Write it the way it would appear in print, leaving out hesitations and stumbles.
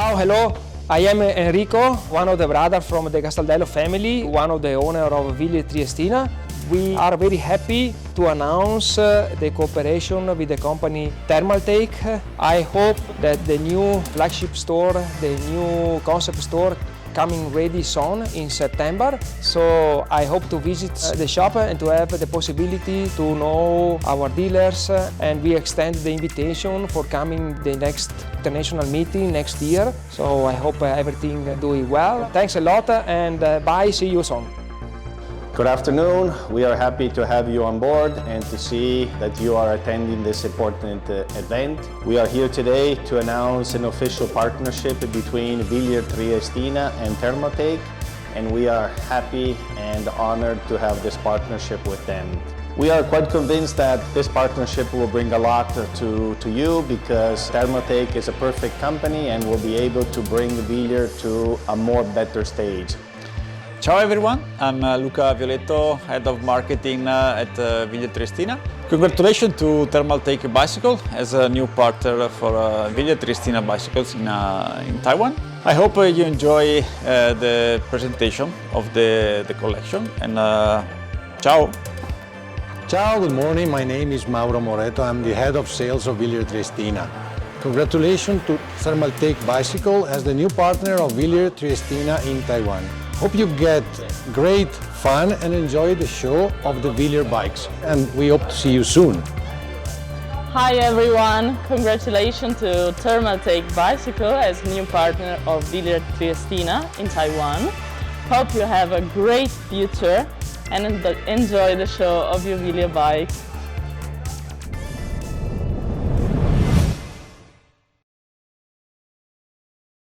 Ciao, hello. I am Enrico, one of the brothers from the Castaldello family, one of the owners of Wilier Triestina. We are very happy to announce the cooperation with the company Thermaltake. I hope that the new flagship store, the new concept store, coming ready soon in September. So I hope to visit the shop and to have the possibility to know our dealers, and we extend the invitation for coming the next international meeting next year. So I hope everything doing well. Thanks a lot and bye, see you soon. Good afternoon. We are happy to have you on board and to see that you are attending this important event. We are here today to announce an official partnership between Wilier Triestina and Thermaltake, and we are happy and honored to have this partnership with them. We are quite convinced that this partnership will bring a lot to you, because Thermaltake is a perfect company and will be able to bring Wilier to a more better stage. Ciao everyone, I'm Luca Violetto, Head of Marketing at Wilier Triestina. Congratulations to Thermaltake Bicycle as a new partner for Wilier Triestina bicycles in Taiwan. I hope you enjoy the presentation of the collection, and ciao! Ciao, good morning. My name is Mauro Moreto. I'm the Head of Sales of Wilier Triestina. Congratulations to Thermaltake Bicycle as the new partner of Wilier Triestina in Taiwan. Hope you get great fun and enjoy the show of the Wilier bikes, and we hope to see you soon. Hi everyone, congratulations to Thermaltake Bicycle as new partner of Wilier Triestina in Taiwan. Hope you have a great future and enjoy the show of your Wilier bikes.